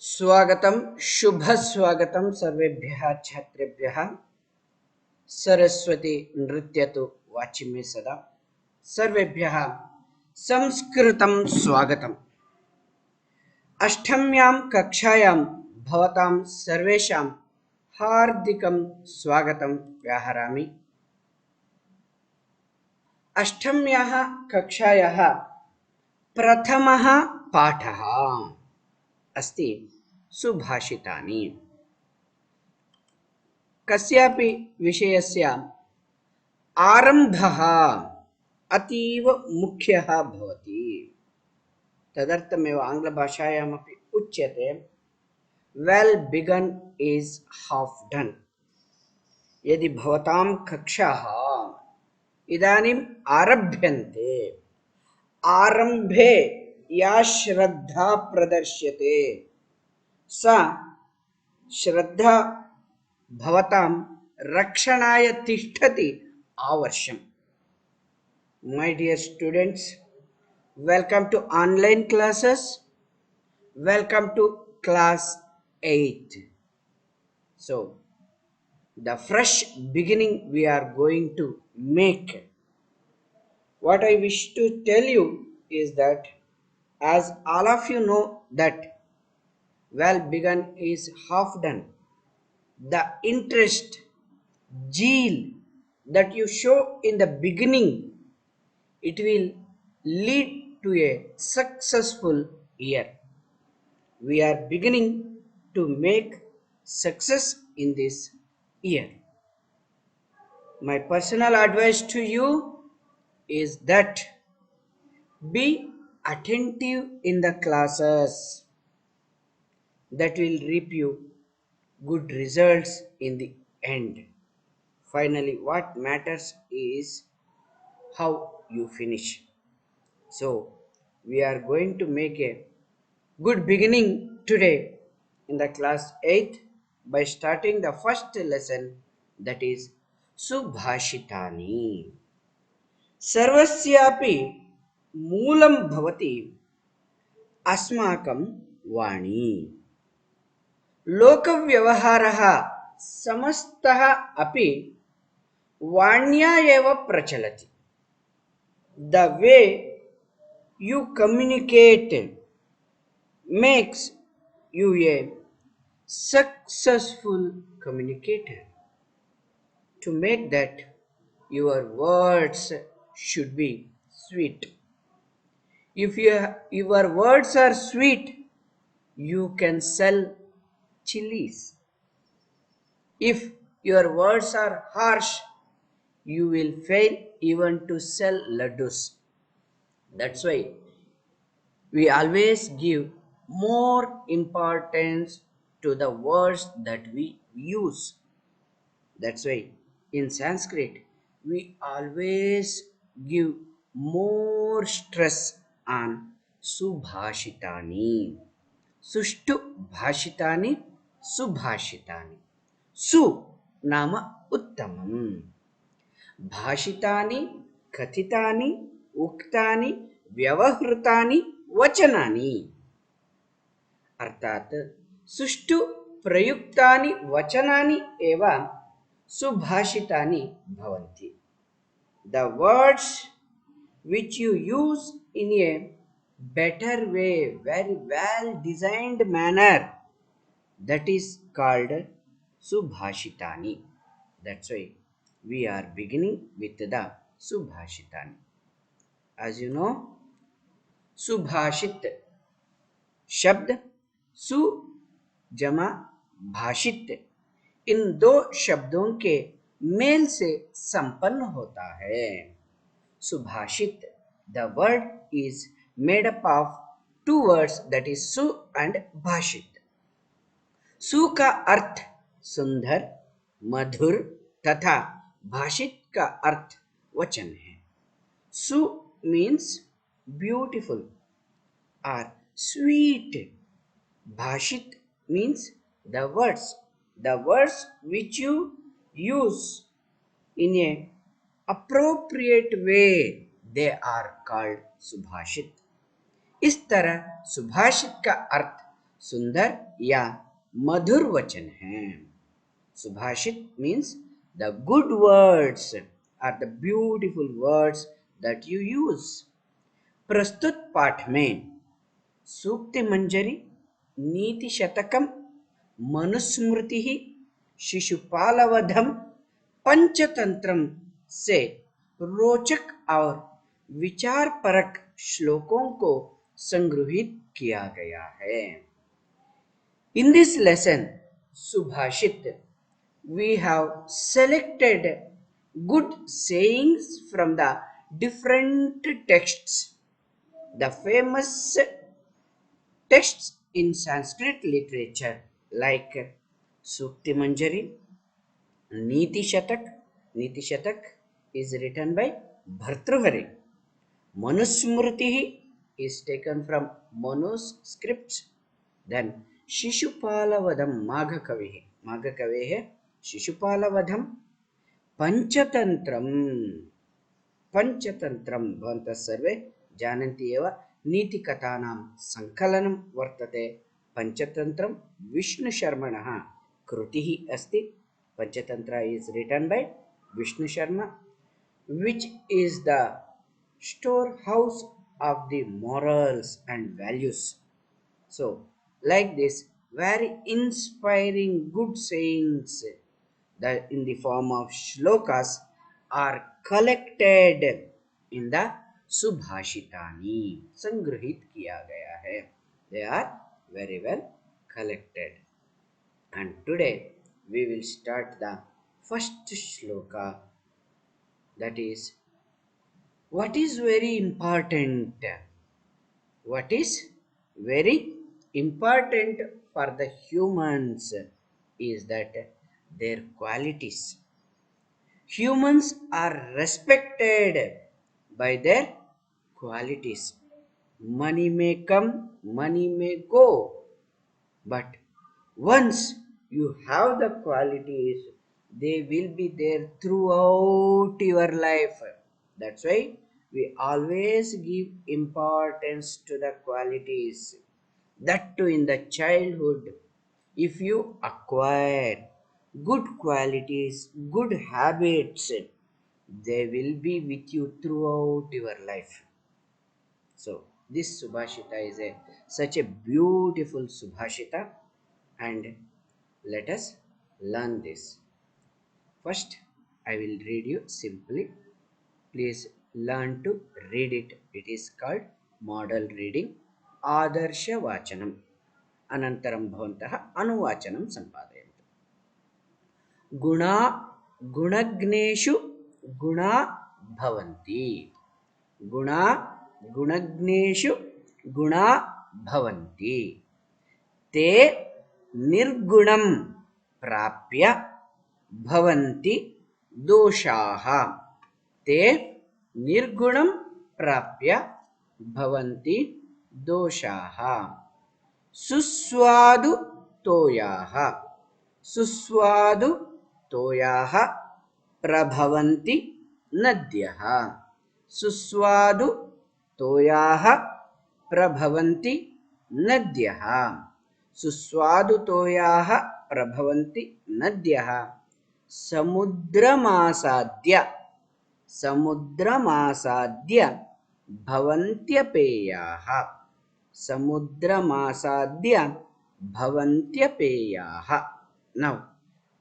स्वागतम शुभ स्वागतम सर्वेभ्यः छात्रेभ्यः। सरस्वती नृत्यतु वाचिमे सदा। सर्वेभ्यः संस्कृतं स्वागतम्। अष्टम्यां कक्षायां भवतां सर्वेषां हार्दिकं स्वागतं व्याहरामि। अष्टम्याः कक्षायाः प्रथमः पाठः अस्ति सुभाषितानि। कस्यापि विषयस्य आरम्भः अतीव मुख्यः भवति। तदर्थमेव आङ्ग्लभाषायामपि उच्यते well begun is half done. यदि भवतां कक्षाः इदानीम् आरभ्यन्ते, आरम्भे या श्रद्धा प्रदर्श्यते सा श्रद्धा भवतां रक्षणाय तिष्ठति आवर्षम्। My dear students, welcome to online classes. Welcome to class 8. So, the fresh beginning we are going to make. What I wish to tell you is that, as all of you know that well begun is half done. The interest, zeal that you show in the beginning, it will lead to a successful year. We are beginning to make success in this year. My personal advice to you is that be attentive in the classes. That will reap you good results in the end. Finally, what matters is how you finish. So, we are going to make a good beginning today in the class 8 by starting the first lesson, that is Subhashitani. सर्वस्यापि मूलं भवति अस्माकं वाणी। लोकव्यवहारः समस्तः अपि वाण्या एव प्रचलति। The way you communicate makes you a successful communicator. To make that, your words should be sweet. If your words are sweet, you can sell chilies. If your words are harsh, you will fail even to sell laddus. That's why we always give more importance to the words that we use. That's why in Sanskrit we always give more stress on subhashitani. Sushtu bhashitani, subhashitani. Su nama uttamam. भाषितानि, कथितानि, उक्तानि, व्यवहृतानि वचनानि। अर्थात सुष्ठु प्रयुक्तानि वचनानि एव सुभाषितानि भवन्ति. The words which you use in a better way, very well designed manner, that is called subhashitani. That's why we are beginning with the Subhashitani. As you know, Subhashit शब्द सु जमा भाषित, इन दो शब्दों के मेल से संपन्न होता है. सुभाषित, the word is made up of two words, that is सु एंड भाषित. सु का अर्थ सुंदर, मधुर तथा भाषित का अर्थ वचन है. सु मीन्स ब्यूटिफुल और स्वीट. भाषित means the words which you use in a appropriate way, they are called सुभाषित. इस तरह सुभाषित का अर्थ सुंदर या मधुर वचन हैं। सुभाषित means the good words are the beautiful words that you use. प्रस्तुत पाठ में सूक्ति मंजरी, नीति शतकम, मनुस्मृति, शिशुपालवधम, पंचतंत्रम से रोचक और विचारपरक श्लोकों को संग्रहित किया गया है। In this lesson, Subhashit, we have selected good sayings from the different texts. The famous texts in Sanskrit literature like Sukti Manjari, Niti Shatak. Niti Shatak is written by Bhartruhari. Manusmriti is taken from Manu's scripts. Then Shishupala Maghakavehe. Maghakavehe Shishupala Panchantram. Panchantram भवन्तः सर्वे जानन्ति एव नीतिकथानां सङ्कलनं वर्तते। पञ्चतन्त्रं विष्णुशर्मणः कृतिः अस्ति। Panchatantra is written by Vishnu Sharma, which is the storehouse of the morals and values. So, like this, very inspiring good sayings that in the form of shlokas are collected in the Subhashitani. संग्रहित किया गया है. They are very well collected. And today we will start the first shloka, that is, what is very important? What is very important for the humans is that their qualities. Humans are respected by their qualities. Money may come, money may go, but once you have the qualities, they will be there throughout your life. That's why we always give importance to the qualities. That too in the childhood. If you acquire good qualities, good habits, they will be with you throughout your life. So this Subhashita is such a beautiful Subhashita, and let us learn this. First, I will read you simply. Please learn to read it. It is called model reading. Adarsha Vachanam. Anantaram bhavantah anuvacanam सम्पादयन्तु. गुणा गुणग्नेषु गुणा भवन्ति. गुणा गुणग्नेषु गुणा भवन्ति. ते निर्गुणं प्राप्य भवन्ति दोषाः. ते निर्गुणं प्राप्य भवन्ति दोषाः. सुस्वादु तोयाः. सुस्वादु तोयाः प्रभवन्ति नद्यः. सुस्वादु तोयाः प्रभवन्ति नद्यः. सुस्वादु तोयाः प्रभवन्ति नद्यः. समुद्रमासाद्य. समुद्रमासाद्य भवन्त्यपेयाः. समुद्रमासाद्य भवन्त्यपेयाः. Now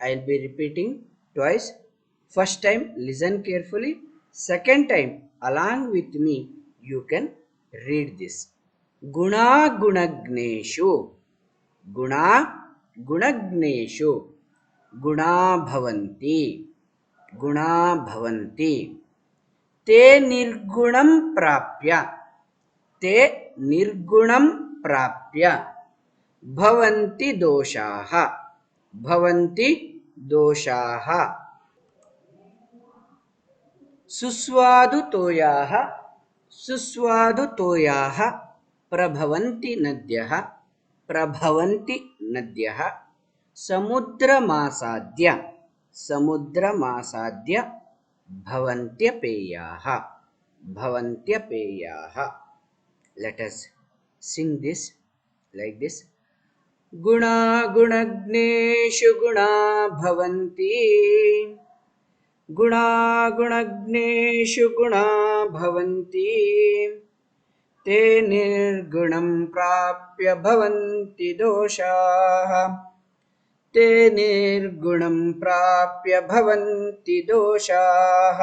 I'll be repeating twice. First time listen carefully. Second time along with me you can read this. Guna gunagneshu. Guna gunagneshu guna bhavanti. Guna bhavanti. ते निर्गुणं प्राप्य. ते निर्गुणं प्राप्य भवन्ति दोषाः. भवन्ति दोषाः. सुस्वादु तोयाः. सुस्वादु तोयाः प्रभवन्ति नद्यः. प्रभवन्ति नद्यः. समुद्रमासाद्य. समुद्रमासाद्य भवन्त्यपेयाः. भवन्त्यपेयाः. Let us sing this like this. गुणा गुणज्ञेषु गुणा भवन्ति गुणा गुणज्ञेषु गुणा भवन्ति ते निर्गुणं प्राप्य भवन्ति दोषाः ते निर्गुणं प्राप्य भवन्ति दोषाः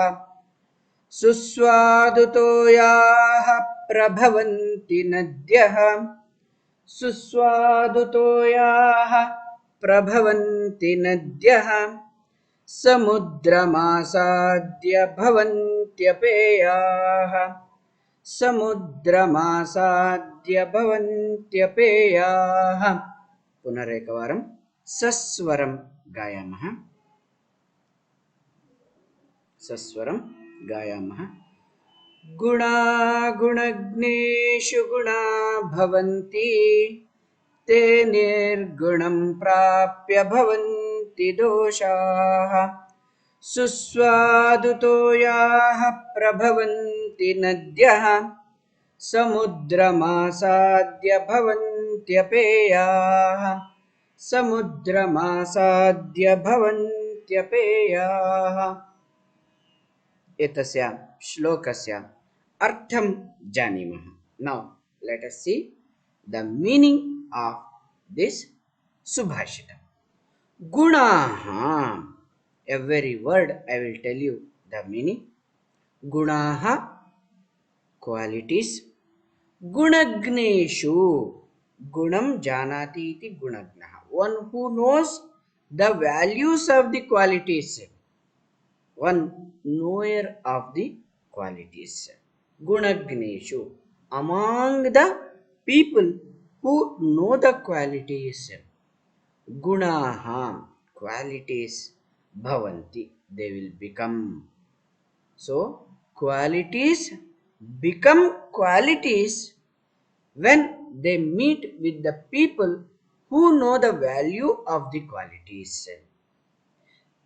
सुस्वादुतो याः प्रभवन्ति नद्यः सुस्वादुतो याः प्रभवन्ति नद्यः समुद्रमासाद्य भवन्त्यपेयाः समुद्रमासाद्य भवन्त्यपेयाः पुनरेकवारं सस्वरं गायामः सस्वरं गायामः गुणा गुणज्ञेषु गुणा भवन्ति ते निर्गुणं प्राप्य भवन्ति दोषाः सुस्वादुतो याः प्रभवन्ति नद्यः समुद्रमासाद्य भवन्त्यपेयाः समुद्रमासाद्य भवन्त्यपेयाः एतस्य श्लोकस्य अर्थं जानीमः now let us see the meaning of this subhashitam gunaha every word I will tell you the meaning gunaha qualities gunagneshu gunam janati iti gunagnaha one who knows the values of the qualities one knower of the qualities gunagneshu among the people who know the qualities gunaha qualities bhavanti they will become so qualities become qualities when they meet with the people who know the value of the qualities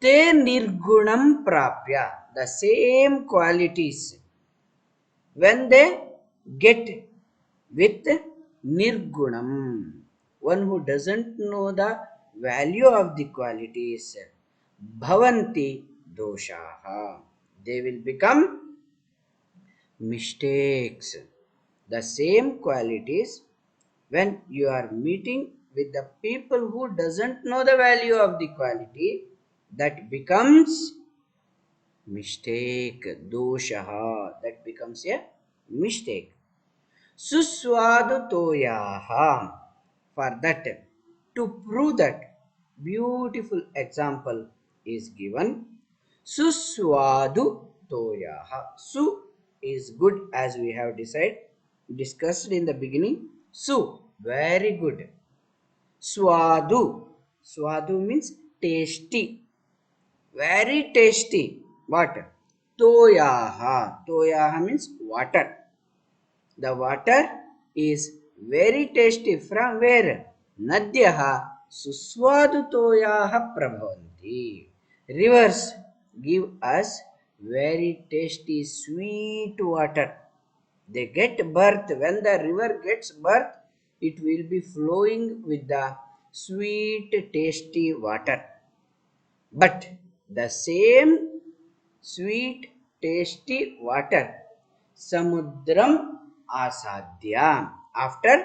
te nirgunam prapya the same qualities when they get with nirgunam one who doesn't know the value of the qualities bhavanti doshaha they will become mistakes the same qualities when you are meeting with the people who doesn't know the value of the quality that becomes mistake doshaha that becomes a mistake suswadu toyaha for that to prove that beautiful example is given suswadu toyaha su is good as we have discussed in the beginning su very good swadu swadu means tasty very tasty what toyaha toyaha means water the water is very tasty from where nadyaha suswadu toyaha prabhavanti rivers give us very tasty sweet water they get birth when the river gets birth it will be flowing with the sweet tasty water but the same sweet tasty water samudram asadya after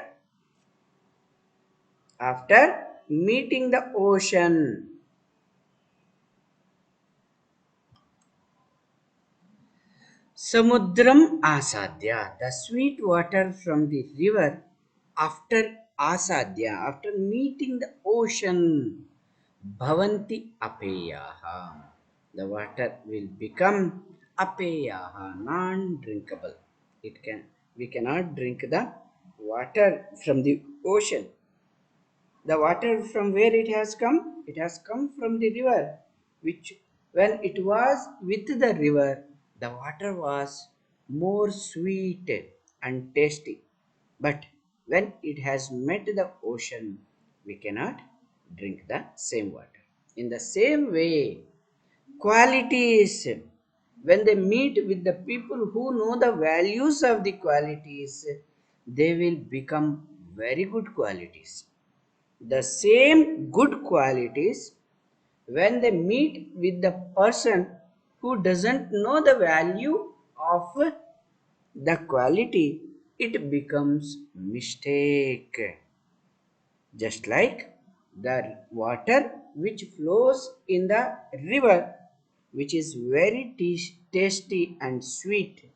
meeting the ocean samudram asadya the sweet water from the river after asadya after meeting the ocean bhavanti apeyaha the water will become apeyaha non drinkable it can we cannot drink the water from the ocean the water from where it has come from the river which when it was with the river the water was more sweet and tasty but when it has met the ocean we cannot drink the same water in the same way qualities when they meet with the people who know the values of the qualities they will become very good qualities The same good qualities, when they meet with the person who doesn't know the value of the quality, it becomes mistake. Just like the water which flows in the river, which is very tasty and sweet,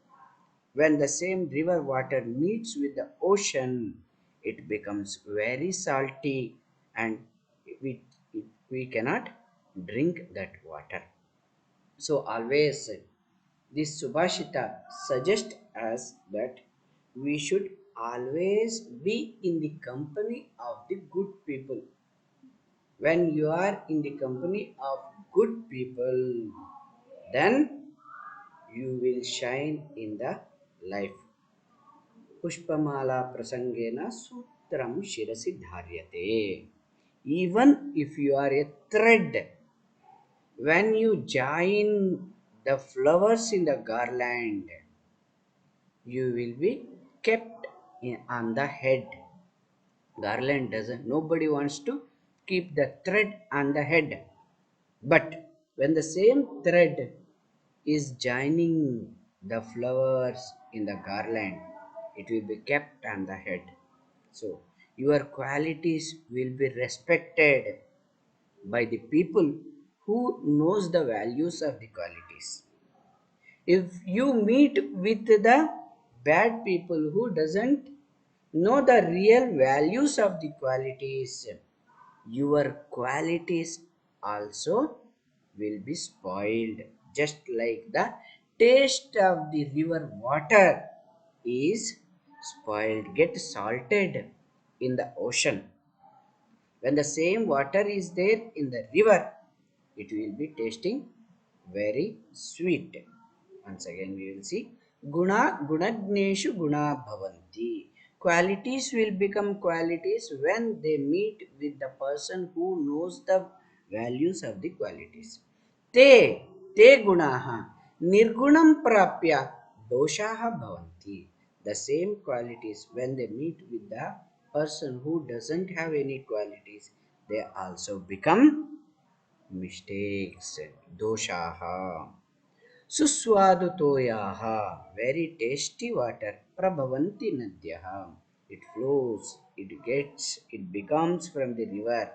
when the same river water meets with the ocean, it becomes very salty, and we, we cannot drink that water. So always this Subhashita suggests us that we should always be in the company of the good people. When you are in the company of good people, then you will shine in the life. Pushpamala prasangena sutram shirasi dharyate. Even if you are a thread, when you join the flowers in the garland, you will be kept on the head. Garland doesn't, nobody wants to keep the thread on the head. But when the same thread is joining the flowers in the garland, it will be kept on the head. So your qualities will be respected by the people who knows the values of the qualities. If you meet with the bad people who doesn't know the real values of the qualities, your qualities also will be spoiled. Just like the taste of the river water is spoiled, get salted in the ocean. When the same water is there in the river, it will be tasting very sweet. Once again we will see guna gunagneshu guna bhavanti. Qualities will become qualities when they meet with the person who knows the values of the qualities. Te gunaha nirgunam prapya doshaha bhavanti. The same qualities, when they meet with the person who doesn't have any qualities, they also become mistakes, doshaha. Suswadutoyaha, very tasty water, prabhavanti nadyaha, it flows, it becomes from the river.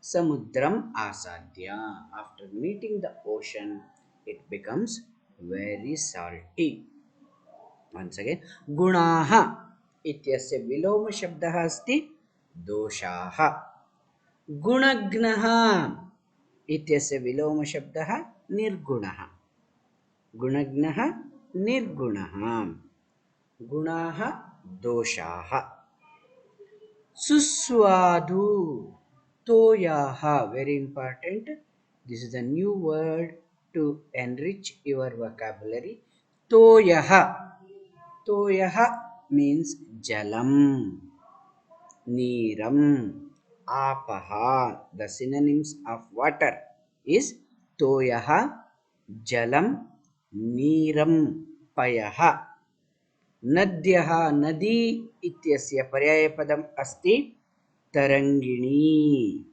Samudram asadya, after meeting the ocean, it becomes very salty. Once again, gunaha इत्यस्य विलोम शब्दः अस्ति दोषाः. गुणज्ञः इत्यस्य विलोम शब्दः निर्गुणः. गुणज्ञः निर्गुणः. गुणाः दोषाः. Suswadu toyaha, very important. This is a new word to enrich your vocabulary. Toyaha. Toyaha means jalam, neeram, apaha. The synonyms of water is toyaha, jalam, neeram, payaha. नद्यः, नदी इत्यस्य पर्यायपदम् अस्ति तरङ्गिणी.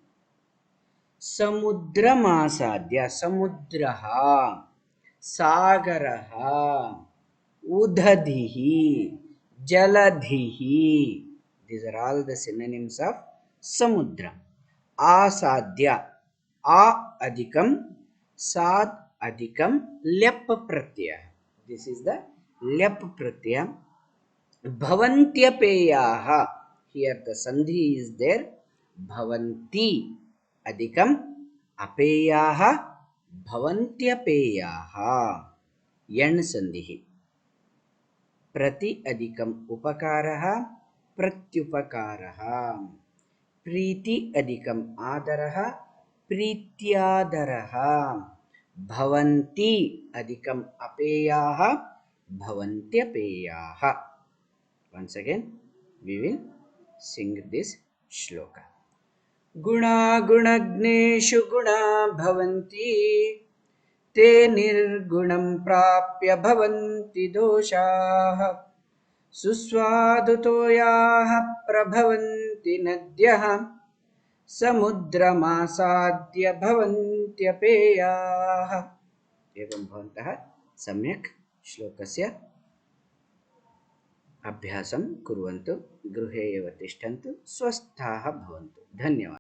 समुद्रमासाद्य, समुद्रः, सागरः, उदधिः, जलधिः. These are all the synonyms of samudra. आसाद्य, uh अधिकम, Saad अधिकम, ल्यप Pratyaya. This is the ल्यप Pratyaya. भवन्त्यपेयाः, here the sandhi is there. भवन्ति अधिकम, अपेयाः भवन्त्यपेयाः, यण् सन्धिः. प्रति अधिकम उपकारः, प्रत्युपकारः. प्रीति अधिकम आदरः, प्रीत्यादरः. भवन्ति अधिकम अपेयाः, भवन्त्यपेयाः. Once again we will sing this shloka. Guna gunagneshu guna bhavanti, te nirgunam prapya bhavanti doshaah. Suswadutoyaah prabhavanti nadyah, समुद्रमासाद्य भवन्त्यपेयाः। एवं भवन्तः सम्यक् श्लोकस्य अभ्यासं कुर्वन्तु, गृहे एव तिष्ठन्तु, स्वस्थाः भवन्तु। धन्यवादः।